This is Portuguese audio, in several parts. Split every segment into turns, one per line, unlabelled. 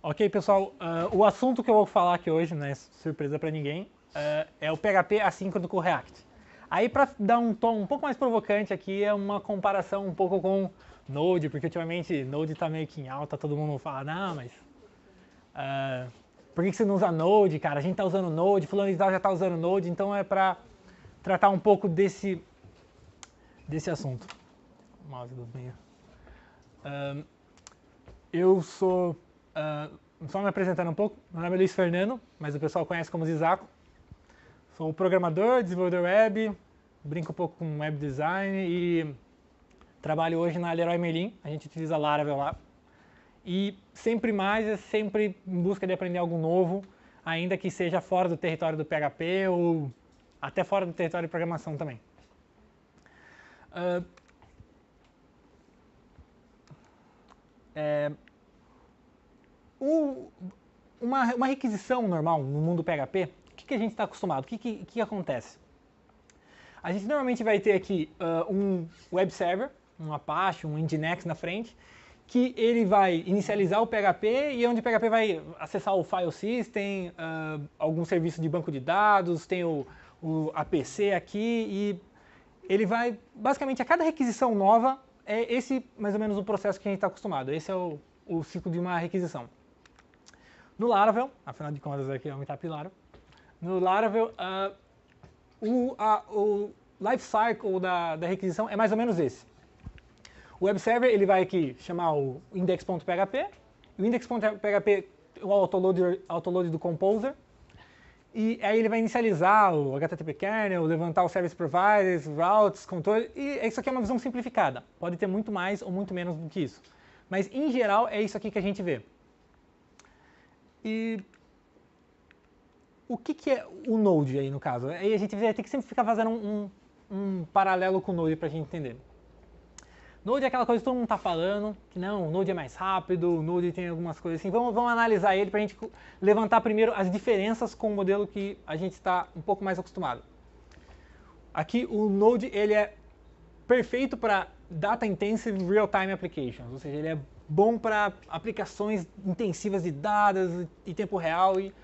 Ok, pessoal, o assunto que eu vou falar aqui hoje, não é surpresa para ninguém, é o PHP assíncrono com o React. Aí, para dar um tom um pouco mais provocante aqui, é uma comparação um pouco com Node, porque ultimamente Node está meio que em alta, todo mundo fala, não, mas por que você não usa Node, cara? A gente está usando Node, fulano e tal já está usando Node, então é para tratar um pouco desse assunto. O mouse do meio. Eu sou, só me apresentando um pouco, meu nome é Luiz Fernando, mas o pessoal conhece como Zizaco. Sou programador, desenvolvedor web, brinco um pouco com web design e trabalho hoje na Leroy Merlin, a gente utiliza Laravel lá. E sempre mais, é sempre em busca de aprender algo novo, ainda que seja fora do território do PHP ou até fora do território de programação também. Uma requisição normal no mundo PHP, o que a gente está acostumado? O que acontece? A gente normalmente vai ter aqui um web server, um Apache, um Nginx na frente, que ele vai inicializar o PHP e onde o PHP vai acessar o file system, algum serviço de banco de dados, tem o APC aqui e ele vai, basicamente, a cada requisição nova, é esse mais ou menos o processo que a gente está acostumado. Esse é o ciclo de uma requisição. No Laravel, afinal de contas aqui é um meetup Laravel, no Laravel o lifecycle da requisição é mais ou menos esse. O web server ele vai aqui chamar o index.php, o index.php é o autoload do composer, e aí ele vai inicializar o HTTP kernel, levantar os service providers, routes, controle, e isso aqui é uma visão simplificada. Pode ter muito mais ou muito menos do que isso. Mas, em geral, é isso aqui que a gente vê. E o que é o Node aí, no caso? Aí a gente vai ter que sempre ficar fazendo um paralelo com o Node para a gente entender. Node é aquela coisa que todo mundo está falando, que não, o Node é mais rápido, o Node tem algumas coisas assim. Vamos analisar ele para a gente levantar primeiro as diferenças com o modelo que a gente está um pouco mais acostumado. Aqui o Node ele é perfeito para Data Intensive Real-Time Applications, ou seja, ele é bom para aplicações intensivas de dados em tempo real. E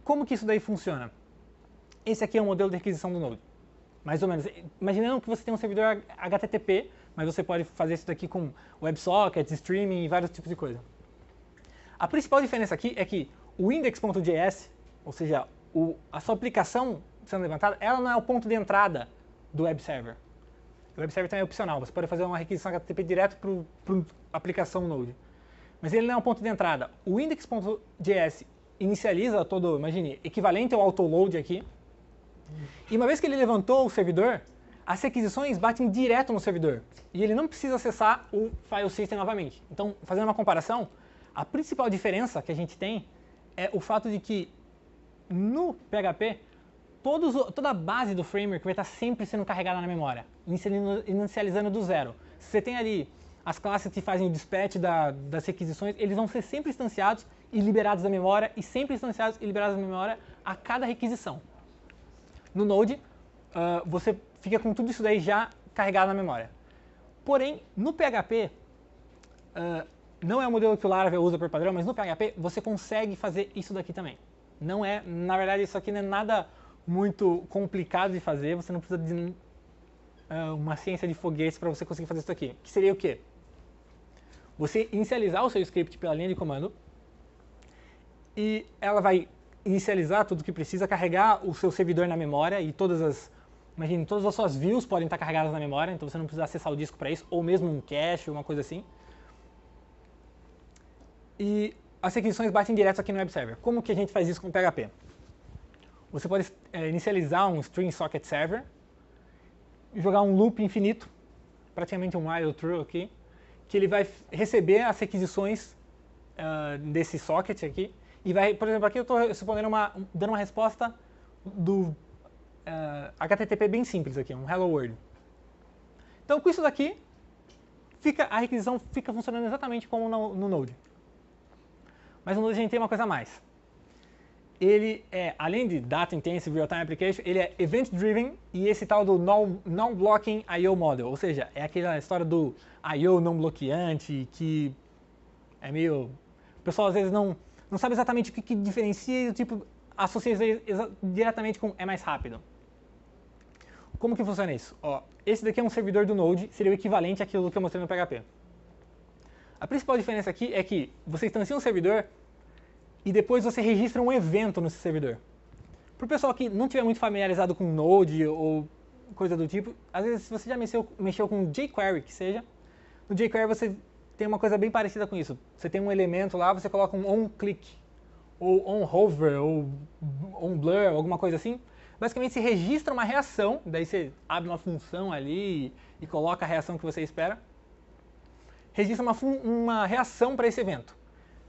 como que isso daí funciona? Esse aqui é o modelo de requisição do Node. Mais ou menos. Imaginando que você tem um servidor HTTP, mas você pode fazer isso daqui com WebSockets, streaming e vários tipos de coisa. A principal diferença aqui é que o index.js, ou seja, a sua aplicação sendo levantada, ela não é o ponto de entrada do web server. O web server também é opcional, você pode fazer uma requisição HTTP direto para a aplicação Node. Mas ele não é o ponto de entrada. O index.js inicializa todo, imagine, equivalente ao autoload aqui. E uma vez que ele levantou o servidor, as requisições batem direto no servidor. E ele não precisa acessar o file system novamente. Então, fazendo uma comparação, a principal diferença que a gente tem é o fato de que no PHP, toda a base do framework vai estar sempre sendo carregada na memória, inicializando do zero. Se você tem ali as classes que fazem o dispatch das requisições, eles vão ser sempre instanciados e liberados da memória, e sempre instanciados e liberados da memória a cada requisição. No Node, você fica com tudo isso daí já carregado na memória. Porém, no PHP, não é o modelo que o Laravel usa por padrão, mas no PHP você consegue fazer isso daqui também. Não é, na verdade, isso aqui não é nada muito complicado de fazer, você não precisa de uma ciência de foguetes para você conseguir fazer isso aqui. Que seria o quê? Você inicializar o seu script pela linha de comando, e ela vai inicializar tudo que precisa, carregar o seu servidor na memória, e todas as suas views podem estar carregadas na memória, então você não precisa acessar o disco para isso, ou mesmo um cache, uma coisa assim. E as requisições batem direto aqui no web server. Como que a gente faz isso com o PHP? Você pode inicializar um string socket server, jogar um loop infinito, praticamente um while true aqui, que ele vai receber as requisições desse socket aqui, e vai, por exemplo, aqui eu estou respondendo dando uma resposta do HTTP bem simples aqui, um hello world. Então, com isso daqui, a requisição fica funcionando exatamente como no Node. Mas no Node a gente tem uma coisa a mais. Ele é, além de Data Intensive Real-Time Application, ele é Event-Driven e esse tal do Non-Blocking I.O. Model. Ou seja, é aquela história do I.O. não bloqueante que É meio... O pessoal às vezes não sabe exatamente o que diferencia e tipo, associa diretamente com é mais rápido. Como que funciona isso? Ó, esse daqui é um servidor do Node, seria o equivalente àquilo que eu mostrei no PHP. A principal diferença aqui é que você instancia um servidor e depois você registra um evento nesse servidor. Para o pessoal que não estiver muito familiarizado com Node ou coisa do tipo, às vezes se você já mexeu com jQuery, que seja, no jQuery você tem uma coisa bem parecida com isso. Você tem um elemento lá, você coloca um onClick, ou onHover, ou onBlur, alguma coisa assim. Basicamente você registra uma reação, daí você abre uma função ali e coloca a reação que você espera. Registra uma reação para esse evento.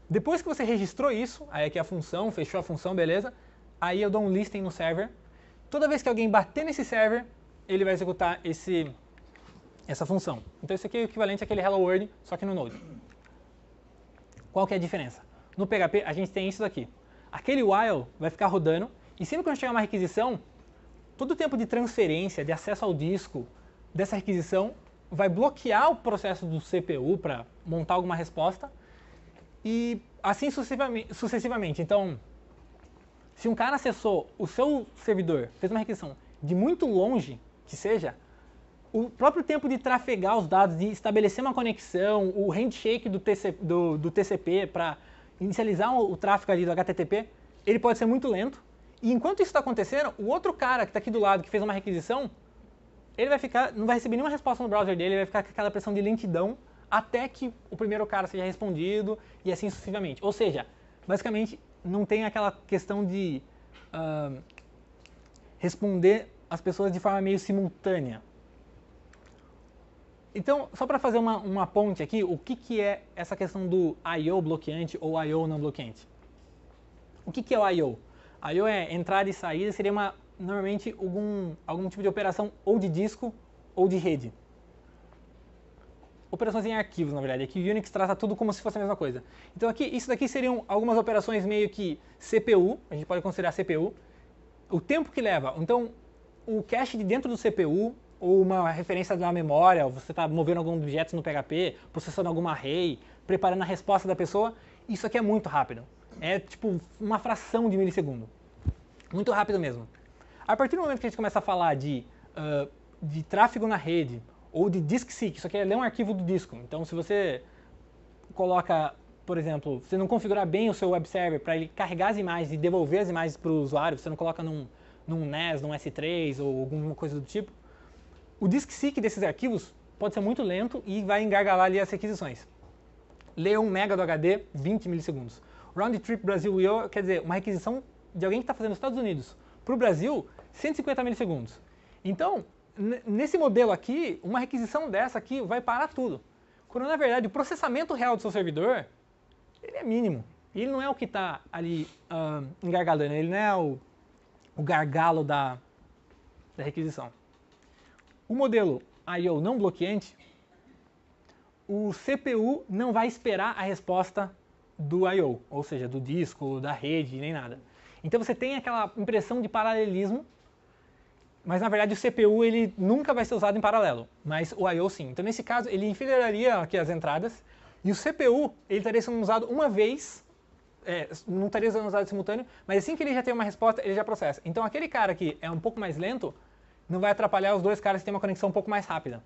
Depois que você registrou isso, aí aqui a função, fechou a função, beleza. Aí eu dou um listing no server. Toda vez que alguém bater nesse server, ele vai executar essa função. Então isso aqui é o equivalente àquele Hello World, só que no Node. Qual que é a diferença? No PHP a gente tem isso daqui. Aquele while vai ficar rodando, e sempre quando chegar uma requisição, todo o tempo de transferência, de acesso ao disco dessa requisição, vai bloquear o processo do CPU para montar alguma resposta, e assim sucessivamente. Então, se um cara acessou o seu servidor, fez uma requisição de muito longe, que seja, o próprio tempo de trafegar os dados, de estabelecer uma conexão, o handshake do TCP para inicializar o tráfego ali do HTTP, ele pode ser muito lento. E enquanto isso está acontecendo, o outro cara que está aqui do lado, que fez uma requisição, ele não vai receber nenhuma resposta no browser dele, ele vai ficar com aquela pressão de lentidão até que o primeiro cara seja respondido e assim sucessivamente. Ou seja, basicamente não tem aquela questão de responder as pessoas de forma meio simultânea. Então, só para fazer uma ponte aqui, o que é essa questão do I/O bloqueante ou I/O não bloqueante? O que é o I/O? I/O é entrada e saída, seria normalmente algum tipo de operação ou de disco ou de rede. Operações em arquivos, na verdade. Aqui o Unix trata tudo como se fosse a mesma coisa. Então aqui, isso daqui seriam algumas operações meio que CPU, a gente pode considerar CPU. O tempo que leva, então o cache de dentro do CPU, ou uma referência da memória, ou você está movendo algum objeto no PHP, processando alguma array, preparando a resposta da pessoa, isso aqui é muito rápido. É tipo uma fração de milissegundo. Muito rápido mesmo. A partir do momento que a gente começa a falar de tráfego na rede, ou de disk-seek, isso aqui é ler um arquivo do disco. Então se você coloca, por exemplo, você não configurar bem o seu web server para ele carregar as imagens e devolver as imagens para o usuário, você não coloca num NAS, num S3 ou alguma coisa do tipo, o disk-seek desses arquivos pode ser muito lento e vai engargalar ali as requisições. Ler 1 MB do HD, 20 milissegundos. Round Trip Brasil IO, quer dizer, uma requisição de alguém que está fazendo nos Estados Unidos para o Brasil, 150 milissegundos. Então, nesse modelo aqui, uma requisição dessa aqui vai parar tudo. Quando, na verdade, o processamento real do seu servidor, ele é mínimo. Ele não é o que está ali engargalando, ele não é o gargalo da requisição. O modelo I/O não bloqueante, o CPU não vai esperar a resposta do I/O, ou seja, do disco, da rede, nem nada. Então você tem aquela impressão de paralelismo, mas na verdade o CPU ele nunca vai ser usado em paralelo, mas o I/O sim. Então nesse caso ele enfileiraria aqui as entradas e o CPU ele estaria sendo usado uma vez, não estaria sendo usado simultâneo, mas assim que ele já tem uma resposta ele já processa. Então aquele cara que é um pouco mais lento não vai atrapalhar os dois caras que têm uma conexão um pouco mais rápida.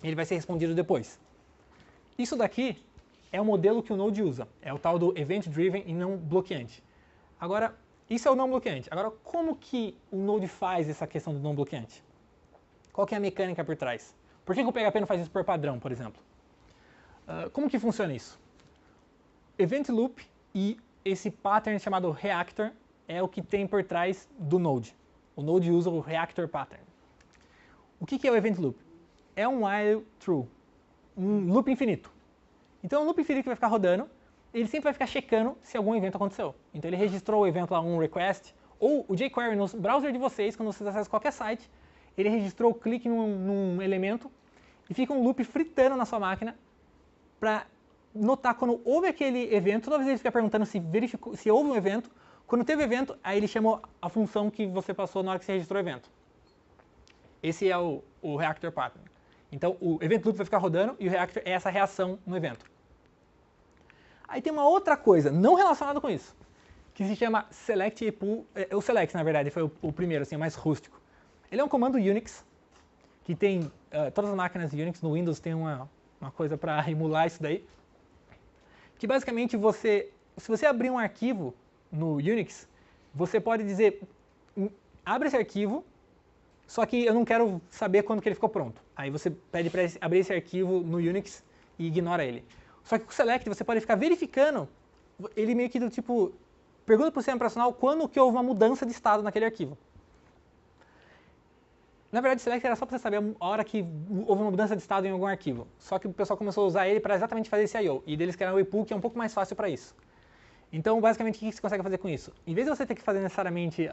Ele vai ser respondido depois. Isso daqui é o modelo que o Node usa, é o tal do Event Driven e não bloqueante. Agora, isso é o não bloqueante. Agora, como que o Node faz essa questão do não bloqueante? Qual que é a mecânica por trás? Por que o PHP não faz isso por padrão, por exemplo? Como que funciona isso? Event Loop e esse pattern chamado Reactor é o que tem por trás do Node. O Node usa o Reactor Pattern. O que é o Event Loop? É um while true, um loop infinito. Então é um loop infinito que vai ficar rodando, ele sempre vai ficar checando se algum evento aconteceu. Então ele registrou o evento lá, um request, ou o jQuery no browser de vocês, quando vocês acessam qualquer site, ele registrou o clique num elemento e fica um loop fritando na sua máquina para notar quando houve aquele evento. Toda vez ele fica perguntando se houve um evento. Quando teve evento, aí ele chamou a função que você passou na hora que você registrou o evento. Esse é o Reactor Pattern. Então o Event Loop vai ficar rodando e o Reactor é essa reação no evento. Aí tem uma outra coisa, não relacionada com isso, que se chama select epool. O select, na verdade, foi o primeiro, assim, o mais rústico. Ele é um comando Unix, que tem todas as máquinas Unix, no Windows tem uma coisa para emular isso daí, que basicamente se você abrir um arquivo no Unix, você pode dizer, abre esse arquivo, só que eu não quero saber quando que ele ficou pronto. Aí você pede para abrir esse arquivo no Unix e ignora ele. Só que com o select você pode ficar verificando, ele meio que do tipo, pergunta para o sistema operacional quando que houve uma mudança de estado naquele arquivo. Na verdade, o select era só para você saber a hora que houve uma mudança de estado em algum arquivo. Só que o pessoal começou a usar ele para exatamente fazer esse I.O. E deles criaram o epool, que é um pouco mais fácil para isso. Então, basicamente, o que você consegue fazer com isso? Em vez de você ter que fazer necessariamente...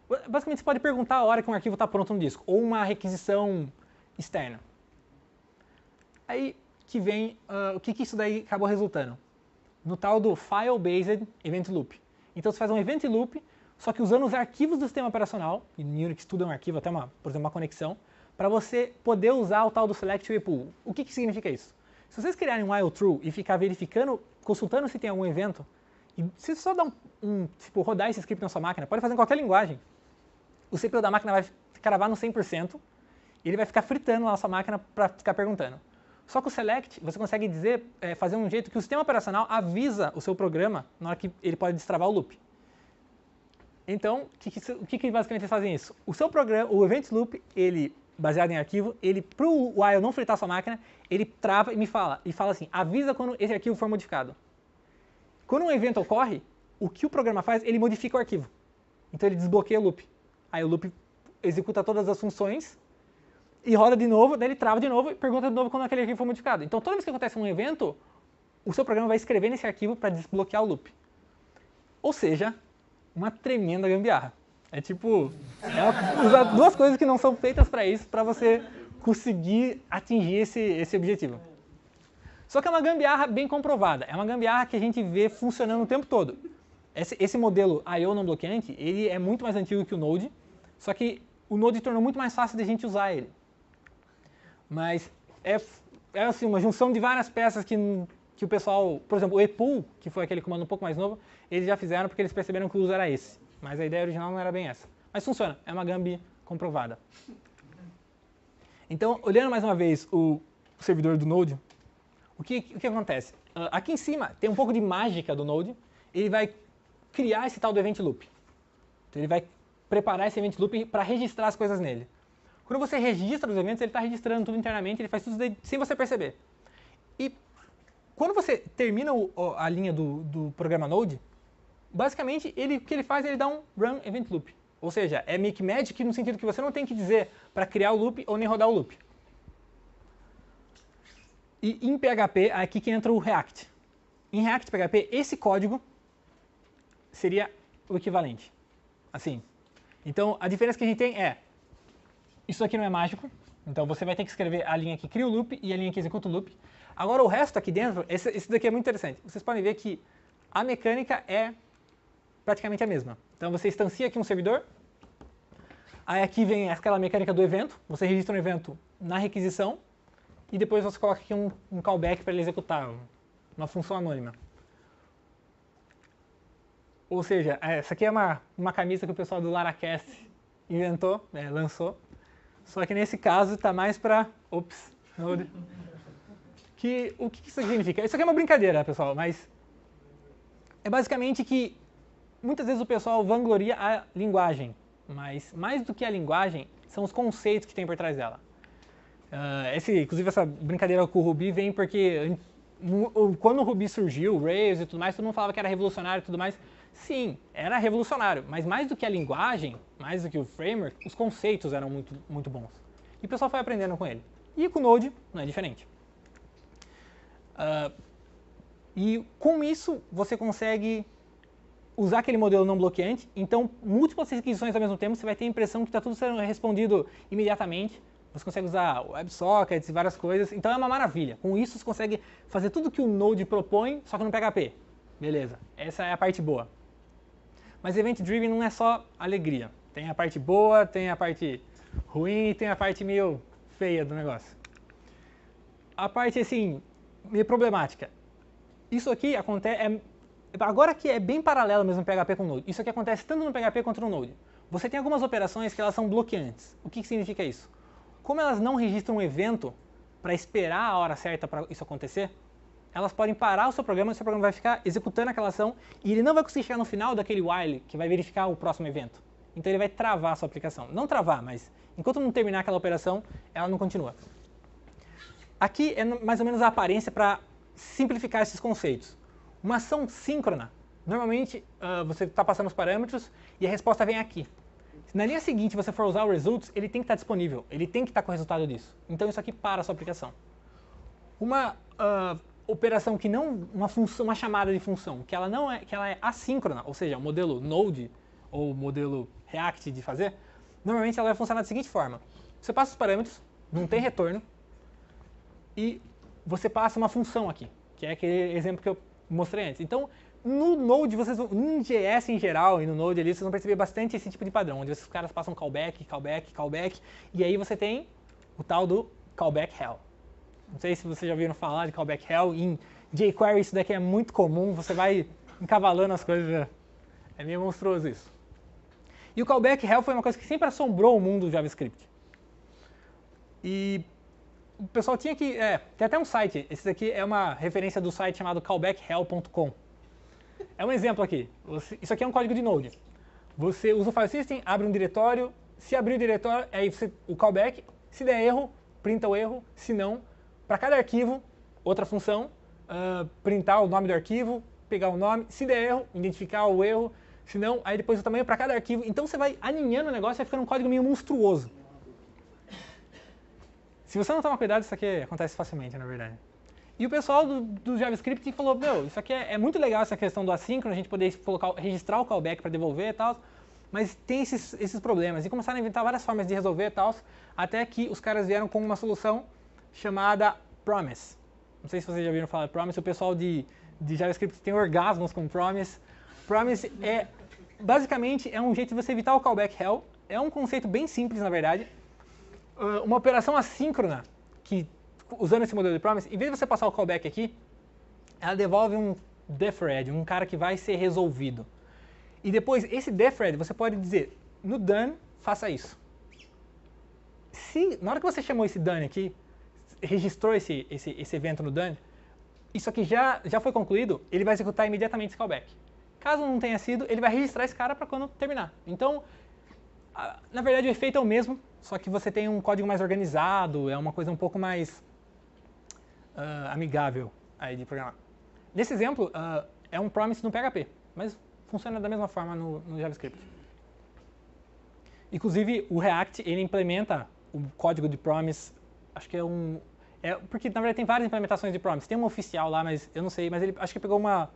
basicamente, você pode perguntar a hora que um arquivo está pronto no disco, ou uma requisição externa. Aí que vem o que isso daí acabou resultando? No tal do File-Based Event Loop. Então, você faz um Event Loop, só que usando os arquivos do sistema operacional, e no Unix tudo é um arquivo, até por exemplo, uma conexão, para você poder usar o tal do Select Epool. O que significa isso? Se vocês criarem um while true e ficar verificando, consultando se tem algum evento, e se você só dar tipo, rodar esse script na sua máquina, pode fazer em qualquer linguagem, o CPU da máquina vai cravar no 100%, e ele vai ficar fritando lá na sua máquina para ficar perguntando. Só que o select, você consegue dizer, fazer um jeito que o sistema operacional avisa o seu programa na hora que ele pode destravar o loop. Então, o que basicamente eles fazem isso? O seu programa, o event loop, ele, baseado em arquivo, ele, para o while não fritar sua máquina, ele trava e fala assim, avisa quando esse arquivo for modificado. Quando um evento ocorre, o que o programa faz, ele modifica o arquivo. Então ele desbloqueia o loop. Aí o loop executa todas as funções e roda de novo, daí ele trava de novo e pergunta de novo quando aquele arquivo for modificado. Então toda vez que acontece um evento, o seu programa vai escrever nesse arquivo para desbloquear o loop. Ou seja, uma tremenda gambiarra. É tipo, usar duas coisas que não são feitas para isso, para você conseguir atingir esse objetivo. Só que é uma gambiarra bem comprovada. É uma gambiarra que a gente vê funcionando o tempo todo. Esse modelo I/O não bloqueante, ele é muito mais antigo que o Node, só que o Node tornou muito mais fácil de a gente usar ele. Mas é assim, uma junção de várias peças que o pessoal, por exemplo, o epool, que foi aquele comando um pouco mais novo, eles já fizeram porque eles perceberam que o uso era esse. Mas a ideia original não era bem essa. Mas funciona, é uma gambi comprovada. Então, olhando mais uma vez o servidor do Node, o que acontece? Aqui em cima tem um pouco de mágica do Node, ele vai criar esse tal do Event Loop. Então ele vai preparar esse Event Loop para registrar as coisas nele. Quando você registra os eventos, ele está registrando tudo internamente, ele faz tudo sem você perceber. E quando você termina a linha do programa Node, basicamente, o que ele faz, ele dá um Run Event Loop. Ou seja, é Make Magic no sentido que você não tem que dizer para criar o loop ou nem rodar o loop. E em PHP, aqui que entra o React. Em React PHP, esse código seria o equivalente. Assim. Então, a diferença que a gente tem é, isso aqui não é mágico, então você vai ter que escrever a linha que cria o loop e a linha que executa o loop. Agora, o resto aqui dentro, esse daqui é muito interessante. Vocês podem ver que a mecânica é praticamente a mesma. Então, você instancia aqui um servidor, aí aqui vem aquela mecânica do evento, você registra um evento na requisição, e depois você coloca aqui um callback para ele executar, uma função anônima. Ou seja, essa aqui é uma camisa que o pessoal do Laracast inventou, lançou, só que nesse caso está mais para... Ops, Node. O que isso significa? Isso aqui é uma brincadeira, pessoal, mas é basicamente que muitas vezes o pessoal vangloria a linguagem, mas mais do que a linguagem, são os conceitos que tem por trás dela. Inclusive essa brincadeira com o Ruby vem porque quando o Ruby surgiu, o Rails e tudo mais, todo mundo falava que era revolucionário e tudo mais. Sim, era revolucionário, mas mais do que a linguagem, mais do que o framework, os conceitos eram muito, muito bons. E o pessoal foi aprendendo com ele. E com o Node não é diferente. E com isso você consegue usar aquele modelo não bloqueante, então múltiplas requisições ao mesmo tempo, você vai ter a impressão que está tudo sendo respondido imediatamente. Você consegue usar WebSockets e várias coisas, então é uma maravilha. Com isso você consegue fazer tudo que o Node propõe, só que no PHP. Beleza, essa é a parte boa. Mas Event Driven não é só alegria. Tem a parte boa, tem a parte ruim e tem a parte meio feia do negócio. A parte, assim, meio problemática. Isso aqui acontece, agora que é bem paralelo mesmo PHP com Node, isso aqui acontece tanto no PHP quanto no Node. Você tem algumas operações que elas são bloqueantes. O que significa isso? Como elas não registram um evento para esperar a hora certa para isso acontecer, elas podem parar o seu programa vai ficar executando aquela ação e ele não vai conseguir chegar no final daquele while que vai verificar o próximo evento. Então ele vai travar a sua aplicação. Não travar, mas enquanto não terminar aquela operação, ela não continua. Aqui é mais ou menos a aparência para simplificar esses conceitos. Uma ação síncrona, normalmente você está passando os parâmetros e a resposta vem aqui. Se na linha seguinte você for usar o results, ele tem que estar disponível, ele tem que estar com o resultado disso. Então isso aqui para a sua aplicação. Uma operação que não, uma chamada de função, que ela é assíncrona, ou seja, o modelo Node ou modelo React de fazer, normalmente ela vai funcionar da seguinte forma. Você passa os parâmetros, não tem retorno, e você passa uma função aqui, que é aquele exemplo que eu mostrei antes. Então, no Node, no JS em geral e no Node ali, vocês vão perceber bastante esse tipo de padrão, onde os caras passam callback, callback, callback, e aí você tem o tal do callback hell. Não sei se vocês já ouviram falar de callback hell, em jQuery isso daqui é muito comum, você vai encavalando as coisas, é meio monstruoso isso. E o callback hell foi uma coisa que sempre assombrou o mundo do JavaScript. E o pessoal tinha que... tem até um site, esse daqui é uma referência do site chamado callbackhell.com. É um exemplo aqui. Isso aqui é um código de Node. Você usa o file system, abre um diretório, se abrir o diretório, aí o callback, se der erro, printa o erro, se não, para cada arquivo, outra função, printar o nome do arquivo, pegar o nome, se der erro, identificar o erro, se não, aí depois o tamanho para cada arquivo. Então você vai alinhando o negócio e vai ficando um código meio monstruoso. Se você não tomar cuidado, isso aqui acontece facilmente, na verdade. E o pessoal do JavaScript falou, meu, isso aqui é muito legal, essa questão do assíncrono, a gente poder registrar o callback para devolver e tal, mas tem esses problemas. E começaram a inventar várias formas de resolver e tal, até que os caras vieram com uma solução chamada Promise. Não sei se vocês já ouviram falar de Promise, o pessoal de JavaScript tem orgasmos com Promise. Promise basicamente, é um jeito de você evitar o callback hell. É um conceito bem simples, na verdade. Uma operação assíncrona, que usando esse modelo de Promise, em vez de você passar o callback aqui, ela devolve um deferred, um cara que vai ser resolvido. E depois, esse deferred, você pode dizer, no done, faça isso. Na hora que você chamou esse done aqui, registrou esse evento no done, isso aqui já foi concluído, ele vai executar imediatamente esse callback. Caso não tenha sido, ele vai registrar esse cara para quando terminar. Então, na verdade, o efeito é o mesmo, só que você tem um código mais organizado, é uma coisa um pouco mais amigável aí de programar. Nesse exemplo, é um promise no PHP, mas funciona da mesma forma no JavaScript. Inclusive, o React, ele implementa o código de promise, acho que porque, na verdade, tem várias implementações de promise. Tem uma oficial lá, mas eu não sei, mas ele acho que pegou uma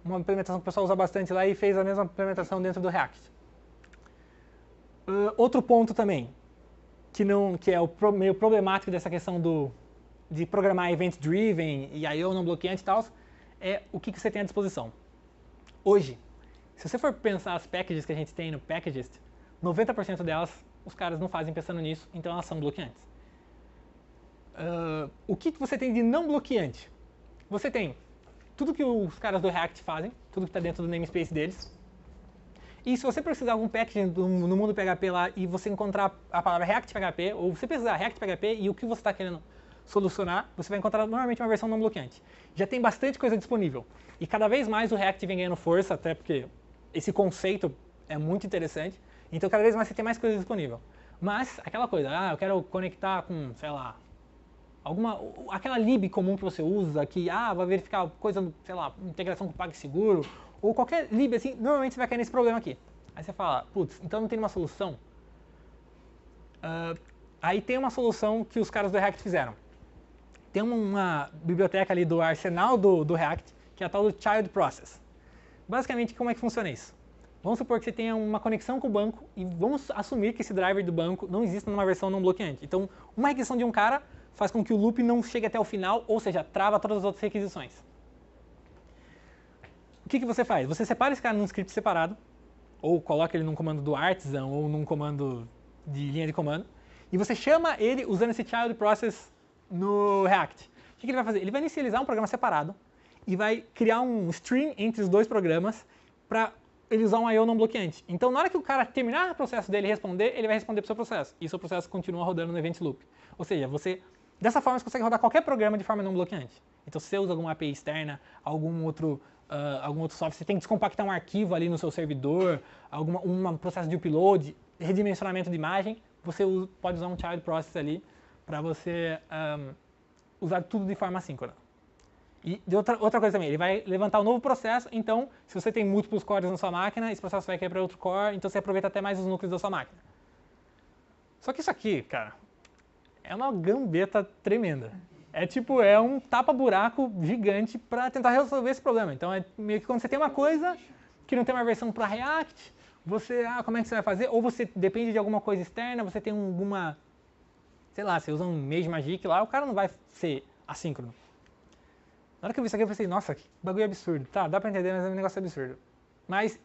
implementação que o pessoal usa bastante lá e fez a mesma implementação dentro do React. Outro ponto também, que é o meio problemático dessa questão de programar event-driven e I/O não bloqueante e tal, é o que você tem à disposição. Hoje, se você for pensar as packages que a gente tem no Packagist, 90% delas, os caras não fazem pensando nisso, então elas são bloqueantes. O que você tem de não bloqueante? Você tem tudo que os caras do React fazem, tudo que está dentro do namespace deles. E se você precisar de algum packaging no mundo PHP lá e você encontrar a palavra React PHP, ou você precisar React PHP e o que você está querendo solucionar, você vai encontrar normalmente uma versão não bloqueante. Já tem bastante coisa disponível. E cada vez mais o React vem ganhando força, até porque esse conceito é muito interessante. Então cada vez mais você tem mais coisa disponível. Mas aquela coisa, eu quero conectar com, sei lá, aquela lib comum que você usa, que vai verificar coisa, sei lá, integração com PagSeguro, ou qualquer lib assim, normalmente você vai cair nesse problema aqui. Aí você fala, putz, então não tem uma solução? Aí tem uma solução que os caras do React fizeram. Tem uma biblioteca ali do arsenal do React, que é a tal do Child Process. Basicamente, como é que funciona isso? Vamos supor que você tenha uma conexão com o banco e vamos assumir que esse driver do banco não existe numa versão não bloqueante. Então, uma requisição de um cara faz com que o loop não chegue até o final, ou seja, trava todas as outras requisições. O que você faz? Você separa esse cara num script separado, ou coloca ele num comando do Artisan, ou num comando de linha de comando, e você chama ele usando esse child process no React. O que ele vai fazer? Ele vai inicializar um programa separado, e vai criar um stream entre os dois programas para ele usar um I/O não bloqueante. Então, na hora que o cara terminar o processo dele e responder, ele vai responder para o seu processo. E o seu processo continua rodando no event loop. Ou seja, dessa forma você consegue rodar qualquer programa de forma não bloqueante. Então, se você usa alguma API externa, algum outro software, você tem que descompactar um arquivo ali no seu servidor, um processo de upload, redimensionamento de imagem, você pode usar um child process ali para você usar tudo de forma assíncrona. E outra coisa também, ele vai levantar um novo processo, então se você tem múltiplos cores na sua máquina, esse processo vai cair para outro core, então você aproveita até mais os núcleos da sua máquina. Só que isso aqui, cara, é uma gambeta tremenda. É um tapa-buraco gigante para tentar resolver esse problema. Então é meio que quando você tem uma coisa que não tem uma versão para React, como é que você vai fazer? Ou você depende de alguma coisa externa, você tem sei lá, você usa um MageMagick lá, o cara não vai ser assíncrono. Na hora que eu vi isso aqui, eu pensei, nossa, que bagulho absurdo. Tá, dá pra entender, mas é um negócio absurdo. Mas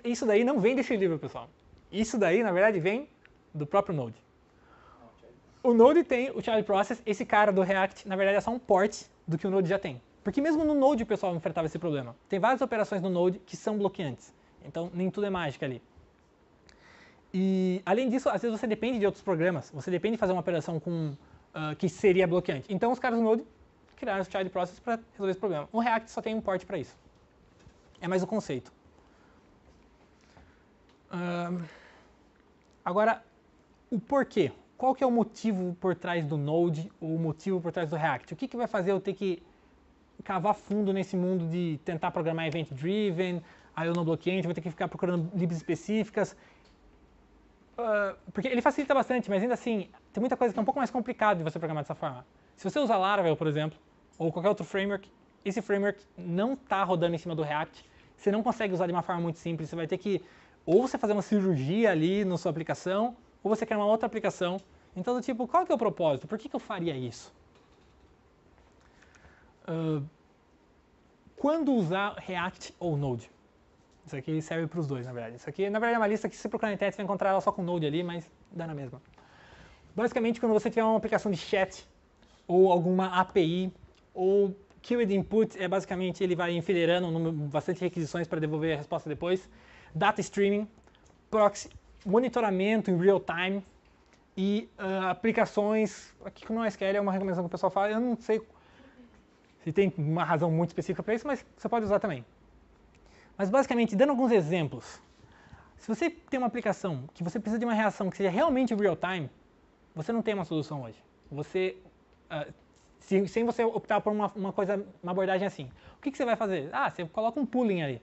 isso daí não vem desse livro, pessoal. Isso daí, na verdade, vem do próprio Node. O Node tem o child process, esse cara do React, na verdade, é só um port do que o Node já tem. Porque mesmo no Node o pessoal enfrentava esse problema. Tem várias operações no Node que são bloqueantes. Então, nem tudo é mágica ali. E, além disso, às vezes você depende de outros programas. Você depende de fazer uma operação que seria bloqueante. Então, os caras do Node criaram os child process para resolver esse problema. O React só tem um port para isso. É mais o conceito. Agora, o porquê. Qual que é o motivo por trás do Node ou o motivo por trás do React? O que vai fazer eu ter que cavar fundo nesse mundo de tentar programar event-driven, I/O não bloqueante, vou ter que ficar procurando libs específicas? Porque ele facilita bastante, mas ainda assim, tem muita coisa que é um pouco mais complicado de você programar dessa forma. Se você usar Laravel, por exemplo, ou qualquer outro framework, esse framework não está rodando em cima do React, você não consegue usar de uma forma muito simples, você vai ter que ou você fazer uma cirurgia ali na sua aplicação, ou você criar uma outra aplicação. Então, do tipo, qual que é o propósito? Por que eu faria isso? Quando usar React ou Node? Isso aqui serve para os dois, na verdade. Isso aqui, na verdade, é uma lista que se você procurar na internet, você vai encontrar ela só com Node ali, mas dá na mesma. Basicamente, quando você tiver uma aplicação de chat, ou alguma API, ou Queued Input, basicamente ele vai enfileirando bastante requisições para devolver a resposta depois. Data Streaming, Proxy, monitoramento em real time e aplicações, aqui no SQL é uma recomendação que o pessoal fala, eu não sei se tem uma razão muito específica para isso, mas você pode usar também. Mas basicamente, dando alguns exemplos, se você tem uma aplicação que você precisa de uma reação que seja realmente real time, você não tem uma solução hoje. Sem você optar por uma abordagem assim. O que você vai fazer? Você coloca um pooling ali.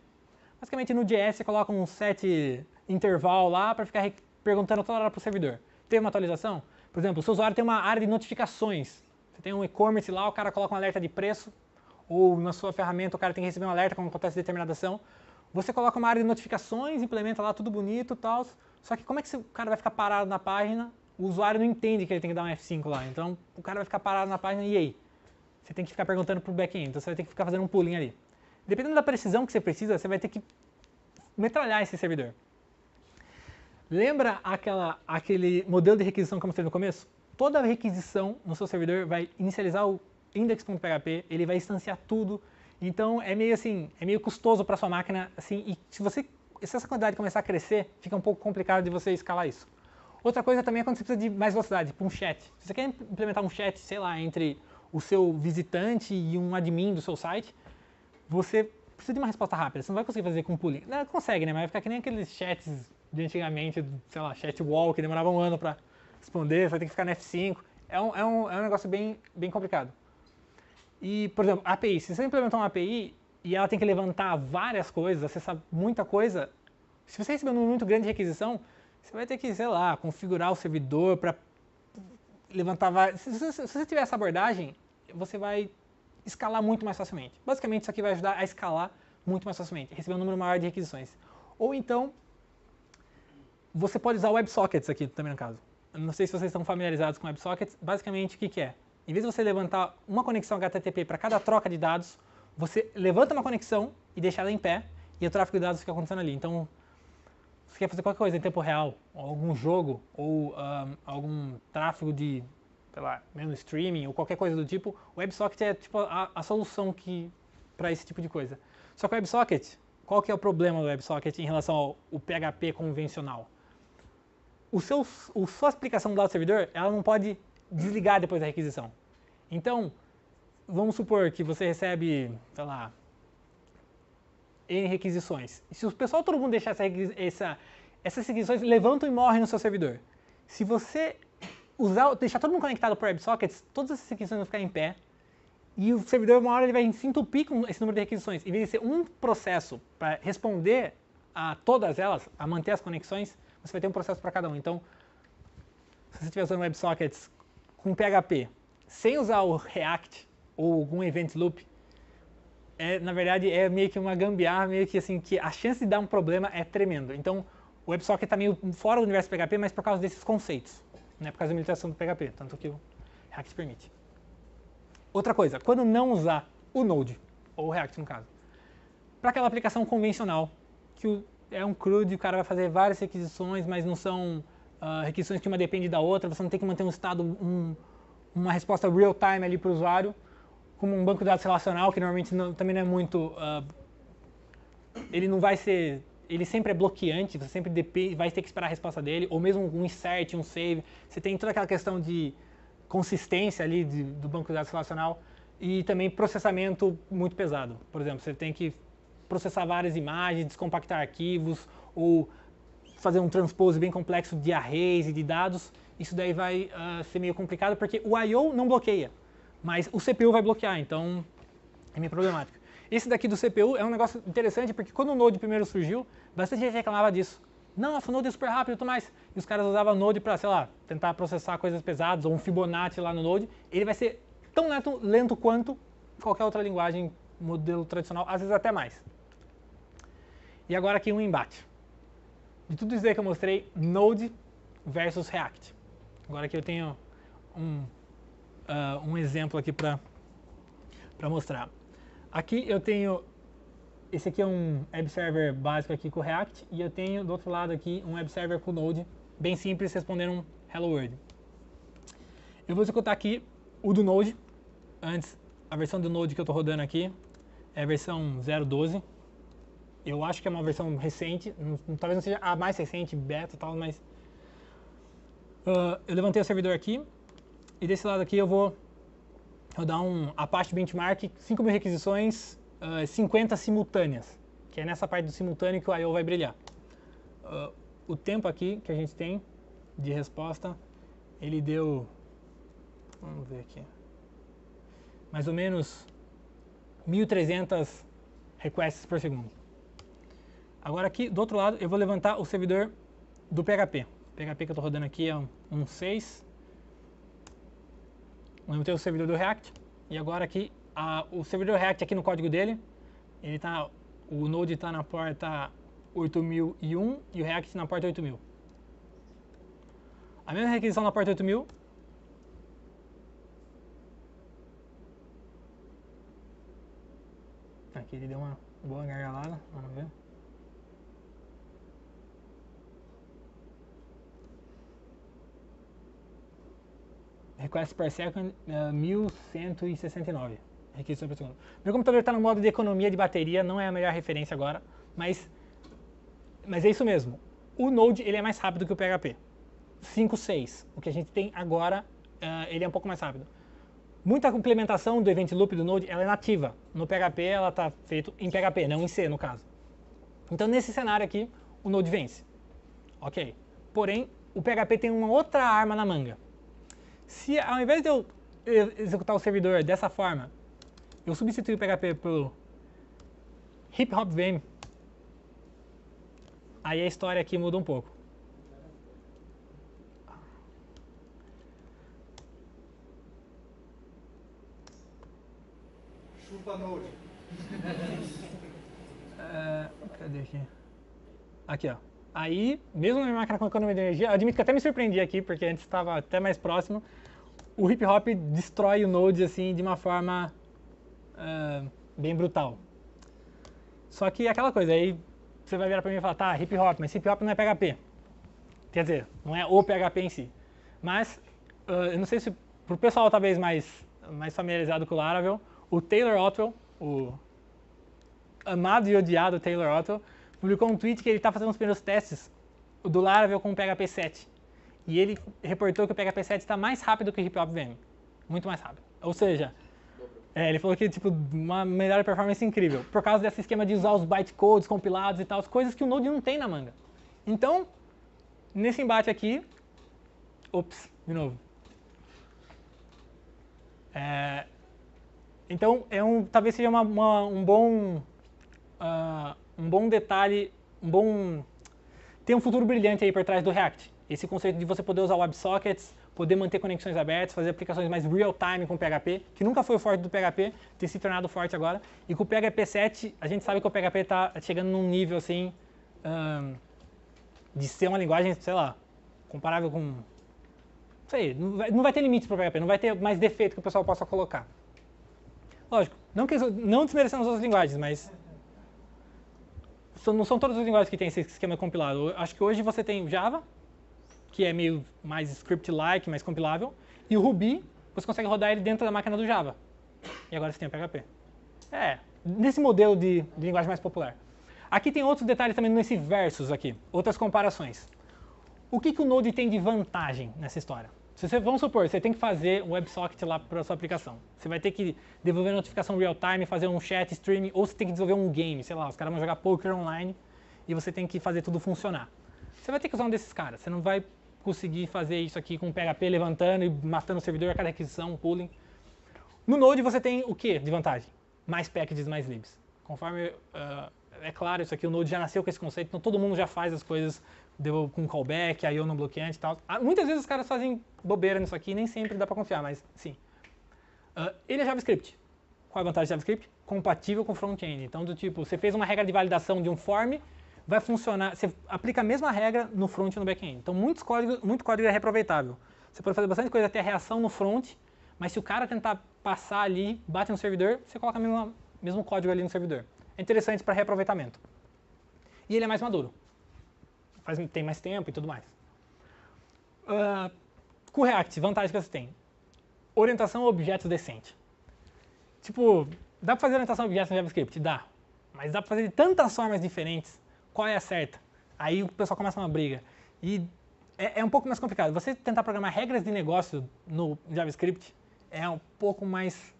Basicamente no JS você coloca um set interval lá para ficar perguntando toda hora para o servidor. Teve uma atualização? Por exemplo, o seu usuário tem uma área de notificações. Você tem um e-commerce lá, o cara coloca um alerta de preço, ou na sua ferramenta o cara tem que receber um alerta quando acontece determinada ação. Você coloca uma área de notificações, implementa lá tudo bonito e tal, só que como é que o cara vai ficar parado na página? O usuário não entende que ele tem que dar um F5 lá, então o cara vai ficar parado na página e aí? Você tem que ficar perguntando para o back-end, então você vai ter que ficar fazendo um pooling ali. Dependendo da precisão que você precisa, você vai ter que metralhar esse servidor. Lembra aquele modelo de requisição que eu mostrei no começo? Toda requisição no seu servidor vai inicializar o index.php, ele vai instanciar tudo. Então é meio custoso para sua máquina, assim, e se essa quantidade começar a crescer, fica um pouco complicado de você escalar isso. Outra coisa também é quando você precisa de mais velocidade, tipo um chat. Se você quer implementar um chat, sei lá, entre o seu visitante e um admin do seu site, você precisa de uma resposta rápida, você não vai conseguir fazer com pooling. Não, consegue, né? Mas vai ficar que nem aqueles chats de antigamente, sei lá, chat wall, que demorava um ano para responder, você vai ter que ficar no F5. É um negócio bem complicado. E, por exemplo, API. Se você implementar uma API e ela tem que levantar várias coisas, acessar muita coisa, se você receber um número muito grande de requisição, você vai ter que, sei lá, configurar o servidor para levantar várias... Se você tiver essa abordagem, você vai escalar muito mais facilmente. Basicamente, isso aqui vai ajudar a escalar muito mais facilmente, receber um número maior de requisições. Ou então, você pode usar WebSockets aqui também no caso. Eu não sei se vocês estão familiarizados com WebSockets. Basicamente, o que é? Em vez de você levantar uma conexão HTTP para cada troca de dados, você levanta uma conexão e deixa ela em pé, e o tráfego de dados fica acontecendo ali. Então, se você quer fazer qualquer coisa em tempo real, ou algum jogo, ou algum tráfego de, sei lá, mesmo streaming, ou qualquer coisa do tipo, o WebSocket é tipo a solução que para esse tipo de coisa. Só que o WebSocket, qual que é o problema do WebSocket em relação ao PHP convencional? Sua aplicação do lado do servidor, ela não pode desligar depois da requisição. Então, vamos supor que você recebe, sei lá, N requisições. E se o pessoal, todo mundo deixar essas requisições, levantam e morrem no seu servidor. Se você deixar todo mundo conectado por WebSockets, todas essas requisições vão ficar em pé. E o servidor, uma hora, ele vai se entupir com esse número de requisições. Em vez de ser um processo para responder a todas elas, a manter as conexões, você vai ter um processo para cada um. Então, se você estiver usando WebSockets com PHP, sem usar o React ou algum Event Loop, na verdade, é meio que uma gambiarra, meio que assim, que a chance de dar um problema é tremendo. Então, o WebSocket está meio fora do universo PHP, mas por causa desses conceitos, né? Por causa da limitação do PHP, tanto que o React permite. Outra coisa, quando não usar o Node, ou o React no caso, para aquela aplicação convencional, que é um CRUD, o cara vai fazer várias requisições, mas não são requisições que uma depende da outra, você não tem que manter um estado, uma resposta real-time ali para o usuário, como um banco de dados relacional, que normalmente também não é muito... ele não vai ser... Ele sempre é bloqueante, você sempre vai ter que esperar a resposta dele, ou mesmo um insert, um save. Você tem toda aquela questão de consistência ali do banco de dados relacional e também processamento muito pesado. Por exemplo, você tem que processar várias imagens, descompactar arquivos, ou fazer um transpose bem complexo de arrays e de dados. Isso daí vai ser meio complicado, porque o I/O não bloqueia, mas o CPU vai bloquear, então é meio problemático. Esse daqui do CPU é um negócio interessante, porque quando o Node primeiro surgiu, bastante gente reclamava disso. Não, o Node é super rápido e tudo mais. E os caras usavam o Node para, sei lá, tentar processar coisas pesadas, ou um Fibonacci lá no Node. Ele vai ser tão lento quanto qualquer outra linguagem, modelo tradicional, às vezes até mais. E agora aqui um embate. De tudo isso aí que eu mostrei, Node versus React. Agora aqui eu tenho um exemplo aqui para mostrar. Aqui eu tenho, esse aqui é um web server básico aqui com o React, e eu tenho do outro lado aqui um web server com o Node, bem simples, respondendo um Hello World. Eu vou executar aqui o do Node. Antes, a versão do Node que eu estou rodando aqui é a versão 0.12. Eu acho que é uma versão recente, talvez não seja a mais recente, beta e tal, mas... eu levantei o servidor aqui, e desse lado aqui eu vou rodar um Apache Benchmark, 5.000 requisições, 50 simultâneas, que é nessa parte do simultâneo que o I/O vai brilhar. O tempo aqui que a gente tem de resposta, ele deu, vamos ver aqui, mais ou menos 1.300 requests por segundo. Agora aqui, do outro lado, eu vou levantar o servidor do PHP. O PHP que eu estou rodando aqui é um 6. Eu tenho o servidor do React, e agora aqui, o servidor React aqui no código dele, o Node está na porta 8001 e o React na porta 8000. A mesma requisição na porta 8000. Aqui ele deu uma boa gargalada, vamos ver. Request per second, 1169 requisições por segundo. Meu computador está no modo de economia de bateria, não é a melhor referência agora, mas é isso mesmo. O Node ele é mais rápido que o PHP. 5.6. O que a gente tem agora, ele é um pouco mais rápido. Muita implementação do Event Loop do Node ela é nativa. No PHP ela está feita em PHP, não em C no caso. Então nesse cenário aqui, o Node vence. Ok. Porém, o PHP tem uma outra arma na manga. Se ao invés de eu executar o servidor dessa forma, eu substituir o PHP pelo hip hop vim, aí a história aqui muda um pouco.
Chupa Node.
Cadê aqui? Aqui, ó. Aí, mesmo na minha máquina com economia de energia, admito que até me surpreendi aqui, porque antes estava até mais próximo, o hip hop destrói o Node assim de uma forma bem brutal. Só que aquela coisa, aí você vai virar para mim e falar, tá, hip hop, mas hip hop não é PHP. Quer dizer, não é o PHP em si. Mas, eu não sei se, para o pessoal talvez mais familiarizado com o Laravel, o Taylor Otwell, o amado e odiado Taylor Otto, publicou um tweet que ele está fazendo os primeiros testes do Laravel com o PHP 7. E ele reportou que o PHP 7 está mais rápido que o Hip Hop VM. Muito mais rápido. Ou seja, ele falou que tipo uma melhor performance incrível. Por causa desse esquema de usar os bytecodes compilados e tal, as coisas que o Node não tem na manga. Então, nesse embate aqui... Ops, de novo. Então, talvez seja um bom detalhe, tem um futuro brilhante aí por trás do React. Esse conceito de você poder usar WebSockets, poder manter conexões abertas, fazer aplicações mais real-time com o PHP, que nunca foi o forte do PHP, tem se tornado forte agora. E com o PHP 7, a gente sabe que o PHP está chegando num nível assim, de ser uma linguagem, sei lá, comparável com... Não sei, não vai ter limites para o PHP, não vai ter mais defeito que o pessoal possa colocar. Lógico, não desmerecendo as outras linguagens, mas não são todas as linguagens que têm esse esquema compilado. Eu acho que hoje você tem o Java, que é meio mais script-like, mais compilável, e o Ruby, você consegue rodar ele dentro da máquina do Java. E agora você tem o PHP. Nesse modelo de linguagem mais popular. Aqui tem outros detalhes também nesse versus aqui, outras comparações. O que o Node tem de vantagem nessa história? Vamos supor, você tem que fazer um WebSocket lá para a sua aplicação. Você vai ter que devolver notificação real-time, fazer um chat, streaming, ou você tem que desenvolver um game, sei lá, os caras vão jogar poker online e você tem que fazer tudo funcionar. Você vai ter que usar um desses caras. Você não vai conseguir fazer isso aqui com PHP levantando e matando o servidor a cada requisição, pooling. No Node você tem o que de vantagem? Mais packages, mais libs. Conforme, é claro, isso aqui o Node já nasceu com esse conceito, então todo mundo já faz as coisas com callback, IO não bloqueante e tal. Muitas vezes os caras fazem bobeira nisso aqui, nem sempre dá pra confiar, mas sim. Ele é JavaScript. Qual é a vantagem de JavaScript? Compatível com front-end. Então, do tipo, você fez uma regra de validação de um form, vai funcionar, você aplica a mesma regra no front e no back-end. Então, muito código é reaproveitável. Você pode fazer bastante coisa até a reação no front, mas se o cara tentar passar ali, bate no servidor, você coloca o mesmo código ali no servidor. É interessante para reaproveitamento. E ele é mais maduro. Tem mais tempo e tudo mais. Com o React, vantagem que você tem. Orientação a objetos decente. Tipo, dá para fazer orientação a objetos no JavaScript? Dá. Mas dá para fazer de tantas formas diferentes. Qual é a certa? Aí o pessoal começa uma briga. E é um pouco mais complicado. Você tentar programar regras de negócio no JavaScript é um pouco mais...